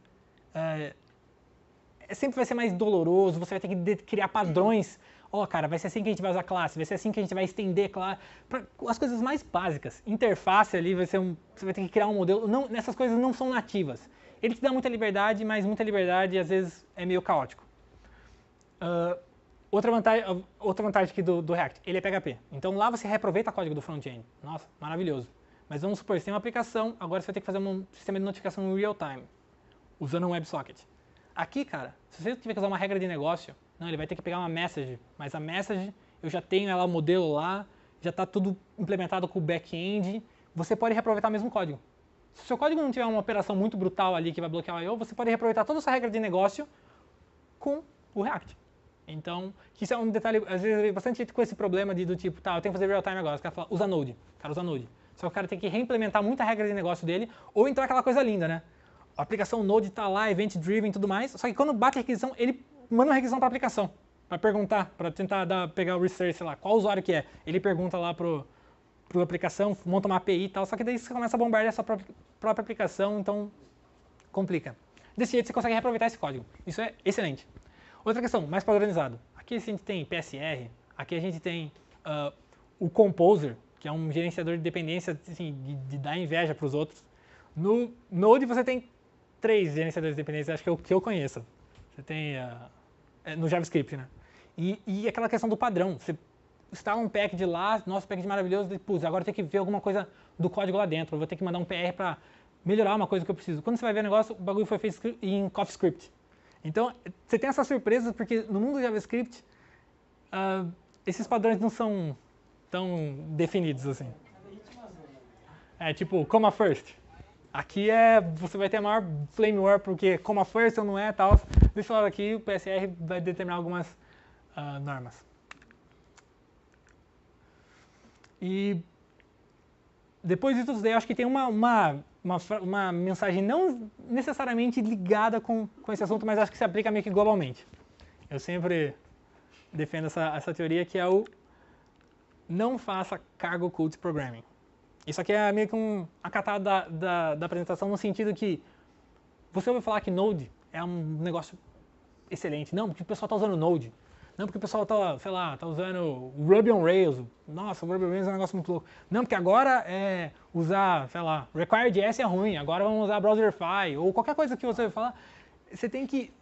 sempre vai ser mais doloroso, você vai ter que criar padrões. Cara, vai ser assim que a gente vai usar classe, vai ser assim que a gente vai estender classe. As coisas mais básicas. Interface ali, você vai ter que criar um modelo. Essas coisas não são nativas. Ele te dá muita liberdade, mas muita liberdade às vezes é meio caótico. Outra vantagem aqui do React, ele é PHP. Então lá você reaproveita código do front-end. Nossa, maravilhoso. Mas vamos supor, você tem uma aplicação, agora você vai ter que fazer um sistema de notificação em real-time, usando um WebSocket. Aqui, cara, se você tiver que usar uma regra de negócio, não, ele vai ter que pegar uma message, mas a message, eu já tenho ela, o modelo lá, já está tudo implementado com o back-end, você pode reaproveitar o mesmo código. Se o seu código não tiver uma operação muito brutal ali que vai bloquear o I/O, você pode reaproveitar toda essa regra de negócio com o React. Então, isso é um detalhe, às vezes eu vejo bastante gente com esse problema do tipo, tá, eu tenho que fazer real-time agora, os caras falam, usa Node, usa Node. Só que o cara tem que reimplementar muita regra de negócio dele, ou então aquela coisa linda, né? A aplicação Node está lá, event-driven e tudo mais, só que quando bate a requisição, ele manda uma requisição para a aplicação, para perguntar, para tentar pegar o research, sei lá, qual usuário que é. Ele pergunta lá para a aplicação, monta uma API e tal, só que daí você começa a bombardear a sua própria aplicação, então complica. Desse jeito você consegue reaproveitar esse código. Isso é excelente. Outra questão, mais padronizado. Aqui a gente tem PSR, aqui a gente tem o Composer, que é um gerenciador de dependência assim, de dar inveja para os outros. No Node você tem 3 gerenciadores de dependência, acho que é o que eu conheço. Você tem no JavaScript, né? E aquela questão do padrão. Você instala um package lá, nosso package maravilhoso, putz, agora eu tenho que ver alguma coisa do código lá dentro. Eu vou ter que mandar um PR para melhorar uma coisa que eu preciso. Quando você vai ver o negócio, o bagulho foi feito em CoffeeScript. Então, você tem essas surpresas, porque no mundo do JavaScript, esses padrões não são tão definidos assim. É tipo, comma first. Aqui você vai ter a maior flame war, porque comma first ou não é, tal. Desse lado aqui, o PSR vai determinar algumas normas. E depois de tudo isso, eu acho que tem uma mensagem não necessariamente ligada com esse assunto, mas acho que se aplica meio que globalmente. Eu sempre defendo essa teoria que é o não faça cargo cult programming. Isso aqui é meio que um acatado da apresentação no sentido que você ouve falar que Node é um negócio excelente. Não, porque o pessoal está usando Node. Não, porque o pessoal está, sei lá, está usando Ruby on Rails. Nossa, o Ruby on Rails é um negócio muito louco. Não, porque agora usar, sei lá, Require.js é ruim. Agora vamos usar Browserify. Ou qualquer coisa que você vai falar. Você tem que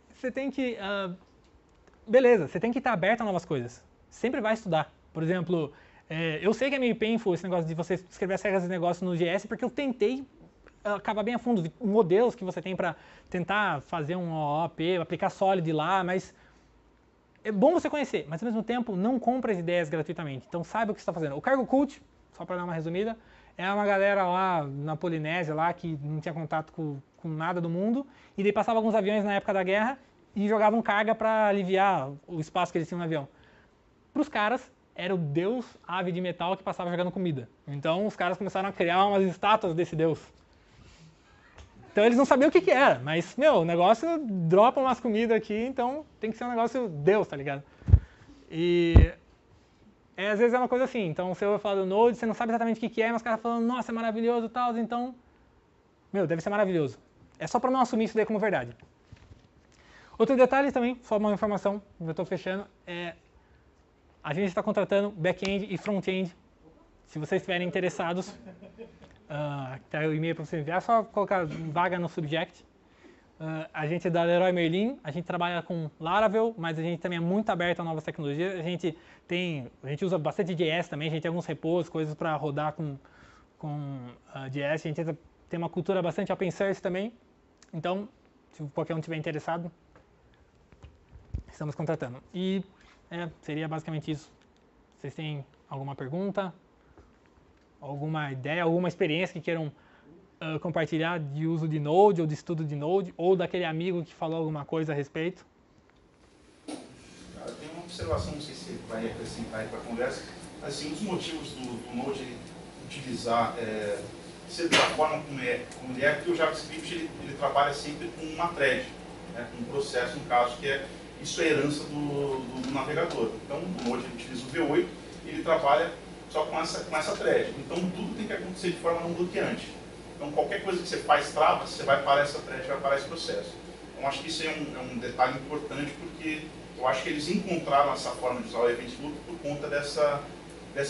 beleza, você tem que estar aberto a novas coisas. Sempre vai estudar. Por exemplo, eu sei que é meio painful esse negócio de você escrever as regras de negócio no JS, porque eu tentei acabar bem a fundo, modelos que você tem para tentar fazer um OOP, aplicar Solid lá, mas é bom você conhecer, mas ao mesmo tempo não compre as ideias gratuitamente. Então saiba o que você está fazendo. O Cargo Cult, só para dar uma resumida, é uma galera lá na Polinésia lá que não tinha contato com nada do mundo, e daí passava alguns aviões na época da guerra e jogavam carga para aliviar o espaço que eles tinham no avião. Para os caras, era o deus ave de metal que passava jogando comida. Então os caras começaram a criar umas estátuas desse deus. Então eles não sabiam o que era, mas, meu, o negócio dropa umas comidas aqui, então tem que ser um negócio Deus, tá ligado? E às vezes é uma coisa assim, então você vai falar do Node, você não sabe exatamente o que mas os caras falando, nossa, é maravilhoso e tal, então, meu, deve ser maravilhoso. É só para não assumir isso daí como verdade. Outro detalhe também, só uma informação, eu estou fechando, a gente está contratando back-end e front-end. Se vocês estiverem interessados, tá o e-mail para você enviar, é só colocar vaga no subject. A gente é da Leroy Merlin, a gente trabalha com Laravel, mas a gente também é muito aberto a novas tecnologias. A gente usa bastante JS também, a gente tem alguns repos, coisas para rodar com JS. A gente tem uma cultura bastante open source também. Então, se qualquer um estiver interessado, estamos contratando. E seria basicamente isso. Vocês têm alguma pergunta? Alguma ideia, alguma experiência que queiram compartilhar de uso de Node ou de estudo de Node, ou daquele amigo que falou alguma coisa a respeito?
Eu tenho uma observação, não sei se vai acrescentar aí para a conversa. Assim, um dos motivos do Node utilizar ser da forma como ele é, porque o JavaScript ele trabalha sempre com uma thread, né, com um processo, no caso, que isso é herança do navegador. Então, o Node utiliza o V8 e ele trabalha só com essa thread. Então, tudo tem que acontecer de forma não bloqueante. Então, qualquer coisa que você faz trava, você vai parar essa thread, vai parar esse processo. Então, acho que isso é um detalhe importante, porque eu acho que eles encontraram essa forma de usar o Event Loop por conta dessa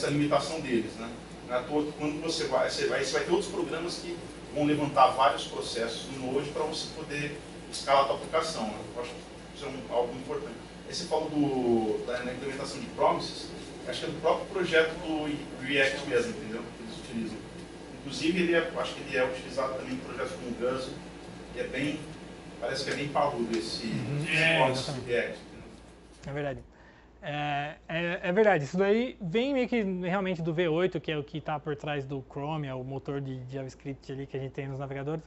limitação deles, né? Não é à toa que quando você vai ter outros programas que vão levantar vários processos no Node para você poder escalar a tua aplicação, né? Eu acho que isso é algo importante. Aí você falou da implementação de promises, acho que é do próprio projeto do React mesmo, entendeu? Que eles utilizam. Inclusive, acho que ele é utilizado também em projetos como o Guzzle, e parece que é bem parrudo esse promises do React.
É verdade. É verdade, isso daí vem meio que realmente do V8, que é o que está por trás do Chrome, é o motor de JavaScript ali que a gente tem nos navegadores.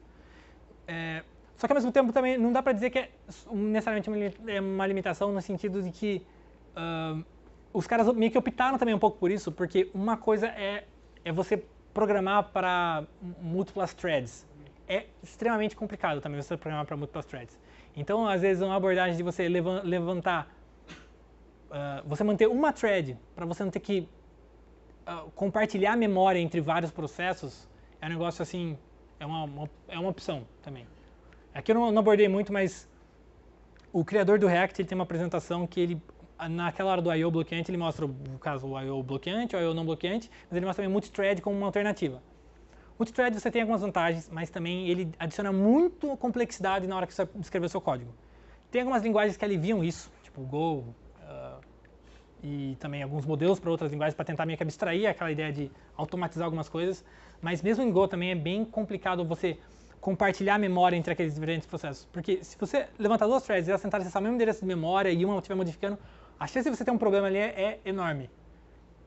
Só que ao mesmo tempo também não dá para dizer que é necessariamente uma limitação no sentido de que os caras meio que optaram também um pouco por isso, porque uma coisa é você programar para múltiplas threads. É extremamente complicado também você programar para múltiplas threads. Então, às vezes, uma abordagem de você levantar, você manter uma thread para você não ter que compartilhar a memória entre vários processos, é um negócio assim, é uma opção também. Aqui eu não abordei muito, mas o criador do React ele tem uma apresentação que ele, naquela hora do I/O bloqueante, ele mostra, no caso, o I/O bloqueante, o I/O não bloqueante, mas ele mostra também multithread como uma alternativa. Multithread você tem algumas vantagens, mas também ele adiciona muito complexidade na hora que você escrever o seu código. Tem algumas linguagens que aliviam isso, tipo o Go, e também alguns modelos para outras linguagens para tentar meio que abstrair aquela ideia de automatizar algumas coisas, mas mesmo em Go também é bem complicado você compartilhar a memória entre aqueles diferentes processos. Porque se você levantar duas threads e elas tentarem acessar o mesmo endereço de memória e uma estiver modificando, a chance de você ter um problema ali é enorme.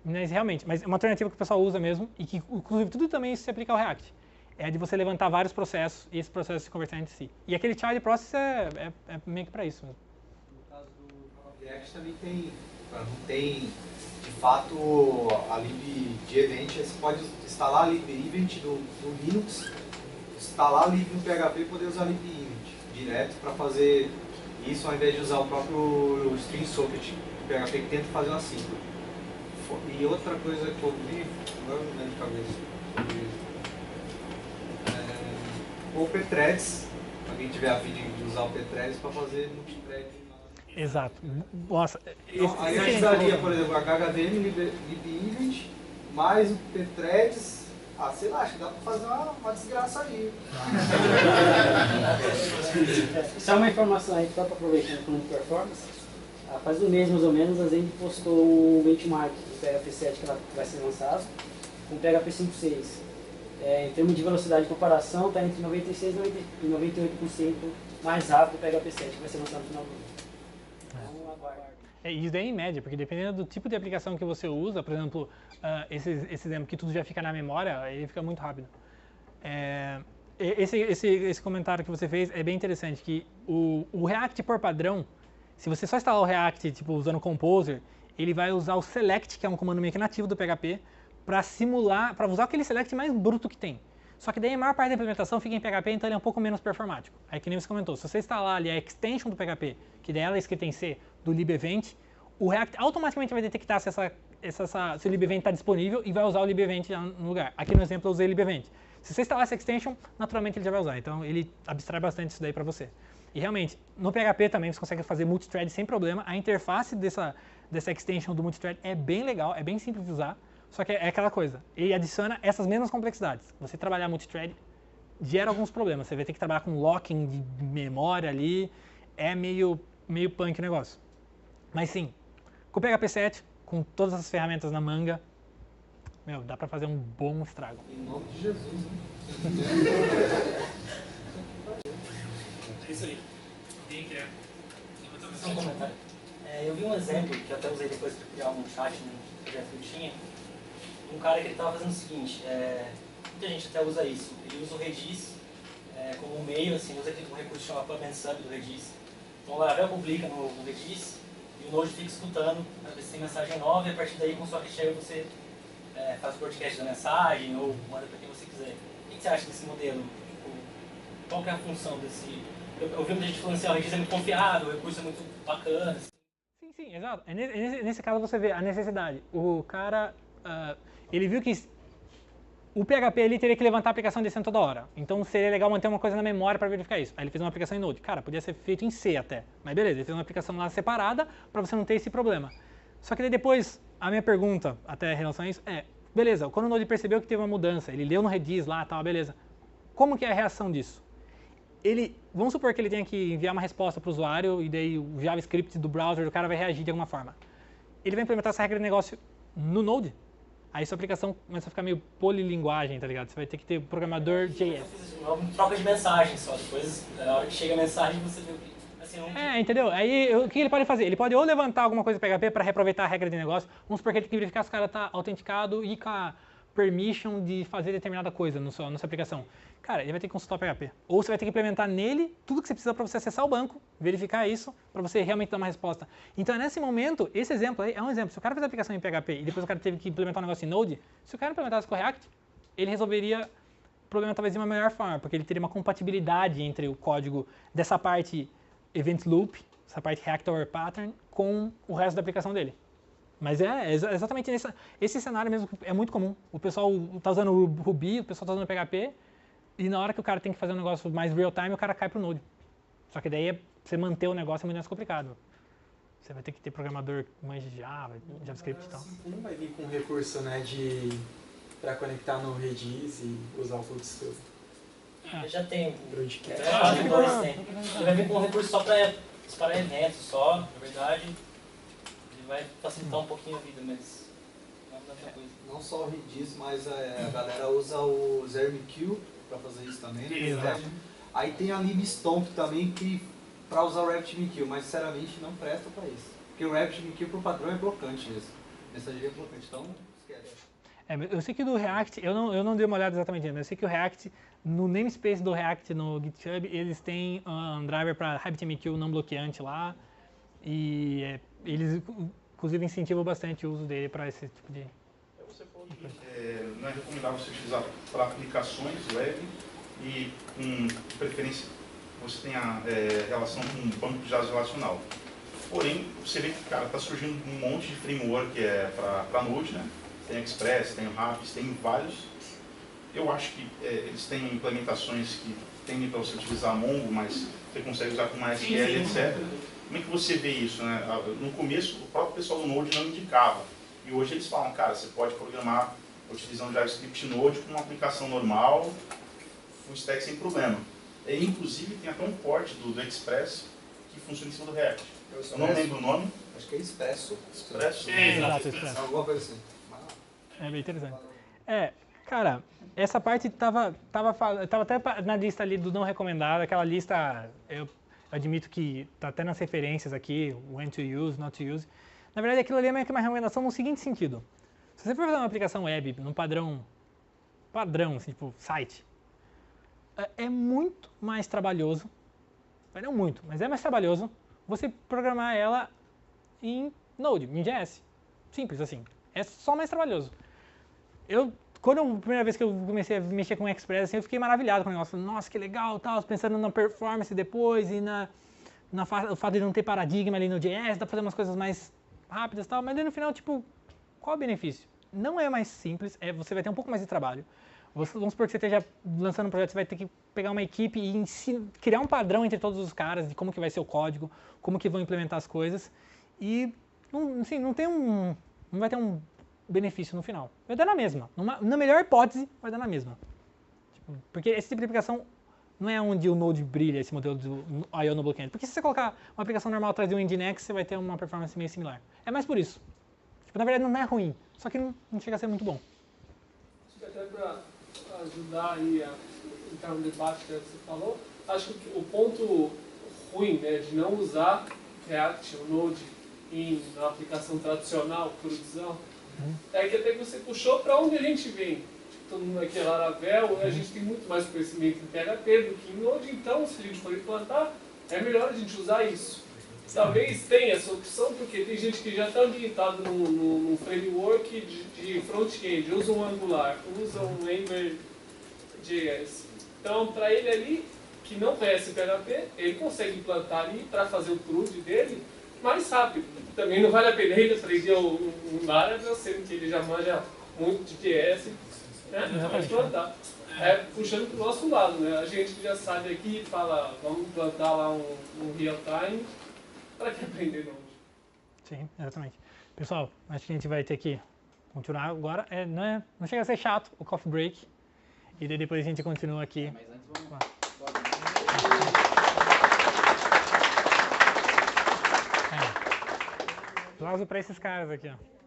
Mas realmente, mas é uma alternativa que o pessoal usa mesmo e que, inclusive, tudo também isso se aplica ao React. É de você levantar vários processos e esses processos se conversarem entre si. E aquele child process é meio que para isso mesmo.
No caso do React também não tem, de fato, a lib de event. Você pode instalar a lib event do Linux, instalar a lib no PHP e poder usar a lib event direto para fazer Isso ao invés de usar o próprio string socket do PHP que tenta fazer uma sigla. E outra coisa que eu vi, agora não lembro de cabeça, o pthreads, alguém tiver a fim de usar o pthreads para fazer multithread.
Exato. Nossa,
Então, aí a gente usaria, por exemplo, HHVM, libEvent, mais o pthreads. Ah, sei lá, acho que dá para fazer uma desgraça aí.
Só uma informação aí, só para aproveitar falando de performance. Faz um mês mais ou menos, a Zen postou o benchmark do PHP 7 que vai ser lançado com o PHP 5.6. Em termos de velocidade de comparação, está entre 96% e 98% mais rápido o PHP 7 que vai ser lançado no final do ano. Então, aguarde.
Isso daí é em média, porque dependendo do tipo de aplicação que você usa, por exemplo, esse exemplo que tudo já fica na memória, ele fica muito rápido. Esse comentário que você fez é bem interessante, que o React por padrão, se você só instalar o React tipo, usando o Composer, ele vai usar o select, que é um comando meio que nativo do PHP, para simular, para usar aquele select mais bruto que tem. Só que daí a maior parte da implementação fica em PHP, então ele é um pouco menos performático. Aí que nem você comentou, se você instalar ali a extension do PHP, que daí ela é escrita em C, do libevent, o React automaticamente vai detectar se o libevent está disponível e vai usar o libevent no lugar. Aqui no exemplo eu usei libevent. Se você instalar essa extension, naturalmente ele já vai usar. Então ele abstrai bastante isso daí para você. E realmente, no PHP também você consegue fazer multithread sem problema. A interface dessa extension do multithread é bem legal, é bem simples de usar. Só que é aquela coisa, ele adiciona essas mesmas complexidades. Você trabalhar multithread gera alguns problemas. Você vai ter que trabalhar com locking de memória ali, é meio punk o negócio. Mas sim, com o PHP 7, com todas as ferramentas na manga, meu, dá pra fazer um bom estrago.
Em nome de Jesus, né?
É isso aí. Quem quer?
Só um comentário. Eu vi um exemplo, que até usei depois para criar um chat no projeto que eu tinha, um cara que ele estava fazendo o seguinte, muita gente até usa isso, ele usa o Redis como um meio, assim, usa um recurso chamado Pub Sub do Redis. Então o Laravel publica no Redis e o Node fica escutando para ver se tem mensagem nova e a partir daí com sua recheio você faz o broadcast da mensagem ou manda para quem você quiser. O que você acha desse modelo? Tipo, qual que é a função desse... Eu vi muita gente falando assim, o Redis é muito confiável, o recurso é muito bacana. Assim.
Sim, exato. Nesse caso você vê a necessidade. O cara, ele viu que o PHP ele teria que levantar a aplicação descendo toda hora. Então seria legal manter uma coisa na memória para verificar isso. Aí ele fez uma aplicação em Node. Cara, podia ser feito em C até. Mas beleza, ele fez uma aplicação lá separada para você não ter esse problema. Só que daí depois, a minha pergunta até em relação a isso beleza, quando o Node percebeu que teve uma mudança, ele leu no Redis lá, tal, beleza. Como que é a reação disso? Vamos supor que ele tenha que enviar uma resposta para o usuário e daí o JavaScript do browser do cara vai reagir de alguma forma. Ele vai implementar essa regra de negócio no Node. Aí sua aplicação começa a ficar meio polilinguagem, tá ligado? Você vai ter que ter programador JS.
Uma troca de mensagem só, depois na hora que chega a mensagem você vê o que... Assim,
entendeu? Aí o que ele pode fazer? Ele pode ou levantar alguma coisa do PHP para reaproveitar a regra de negócio, vamos supor que ele tem que verificar se o cara está autenticado e com a permission de fazer determinada coisa na sua aplicação. Cara, ele vai ter que consultar o PHP. Ou você vai ter que implementar nele tudo que você precisa para você acessar o banco, verificar isso, para você realmente dar uma resposta. Então, nesse momento, esse exemplo aí é um exemplo. Se o cara fez a aplicação em PHP e depois o cara teve que implementar um negócio em Node, se o cara implementasse com React, ele resolveria o problema talvez de uma melhor forma, porque ele teria uma compatibilidade entre o código dessa parte Event Loop, essa parte Reactor Pattern, com o resto da aplicação dele. Mas é exatamente esse cenário mesmo que é muito comum. O pessoal está usando o Ruby, o pessoal está usando o PHP, e na hora que o cara tem que fazer um negócio mais real-time, o cara cai para o Node. Só que daí você manter o negócio é muito mais complicado. Você vai ter que ter programador mais de Java, JavaScript e tal.
Não vai vir com um recurso, né, para conectar no Redis e usar o FluxCode.
Já tem.
Broadcast.
Ele vai vir com um recurso só para disparar eventos só, na verdade. Ele vai facilitar um pouquinho a vida, mas não dá muita coisa.
Não só o Redis, mas a galera usa o ZermQ para fazer isso também. Né? Aí tem a libstomp também para usar o RabbitMQ, mas sinceramente não presta para isso. Porque o RabbitMQ por padrão é blocante mesmo. Mensageria é blocante, então esquece.
Eu sei que do React, eu não dei uma olhada exatamente ainda, eu sei que o React, no namespace do React no GitHub, eles têm um driver para RabbitMQ não bloqueante lá, e eles inclusive incentivam bastante o uso dele para esse tipo de...
Você falou que não é recomendável você utilizar para aplicações web e com preferência você tenha relação com um banco de dados relacional. Porém, você vê que, cara, está surgindo um monte de framework para Node, né? Tem Express, tem o Rapids, tem vários. Eu acho que eles têm implementações que tendem para você utilizar Mongo, mas você consegue usar com MySQL, etc. Como é que você vê isso, né? No começo, o próprio pessoal do Node não indicava. E hoje eles falam, cara, você pode programar utilizando JavaScript Node com uma aplicação normal, full stack sem problema. Inclusive, tem até um port do Express que funciona em cima do React. Eu não lembro o nome.
Acho que é Expresso.
Expresso?
Exato, Expresso.
Alguma coisa assim.
É bem interessante. Cara, essa parte tava até na lista ali do não recomendado, aquela lista, eu admito que tá até nas referências aqui, when to use, not to use. Na verdade, aquilo ali é meio que uma recomendação no seguinte sentido. Se você for fazer uma aplicação web num padrão assim, tipo site, é muito mais trabalhoso, não muito, mas é mais trabalhoso você programar ela em Node, em JS. Simples assim. É só mais trabalhoso. Quando a primeira vez que eu comecei a mexer com o Express, assim, eu fiquei maravilhado com o negócio. Nossa, que legal, tal, pensando na performance depois e o fato de não ter paradigma ali no JS, dá pra fazer umas coisas mais rápidas e tal, mas daí no final, tipo, qual o benefício? Não é mais simples, você vai ter um pouco mais de trabalho. Vamos supor que você esteja lançando um projeto, você vai ter que pegar uma equipe e criar um padrão entre todos os caras de como que vai ser o código, como que vão implementar as coisas e, assim, não vai ter um benefício no final. Vai dar na mesma. Na melhor hipótese, vai dar na mesma. Porque esse tipo de aplicação não é onde o Node brilha, esse modelo do I/O no backend. Porque se você colocar uma aplicação normal atrás de um Nginx, você vai ter uma performance meio similar. É mais por isso. Na verdade, não é ruim, só que não chega a ser muito bom.
Acho que até para ajudar aí a entrar no debate que você falou, acho que o ponto ruim, né, de não usar React ou Node na aplicação tradicional, produção, é que até que você puxou para onde a gente vem. Tipo, todo mundo aqui é Laravel, a gente tem muito mais conhecimento em PHP do que em Node, então se a gente for implantar, é melhor a gente usar isso. Talvez tenha essa opção, porque tem gente que já está ambientado num framework de front-end, usa um Angular, usa um Ember.js. Então, para ele ali, que não conhece PHP, ele consegue implantar ali para fazer o prod dele mais rápido. Também não vale a pena ele aprender um Laravel, sendo que ele já manja muito de JS, né? Para implantar. Puxando para o nosso lado, né? A gente que já sabe aqui, fala, vamos implantar lá um real-time, para que aprender Node?
Sim, exatamente. Pessoal, acho que a gente vai ter que continuar agora. Não chega a ser chato o coffee break. E daí depois a gente continua aqui.
Mas antes vamos lá.
Aplauso para esses caras aqui, ó.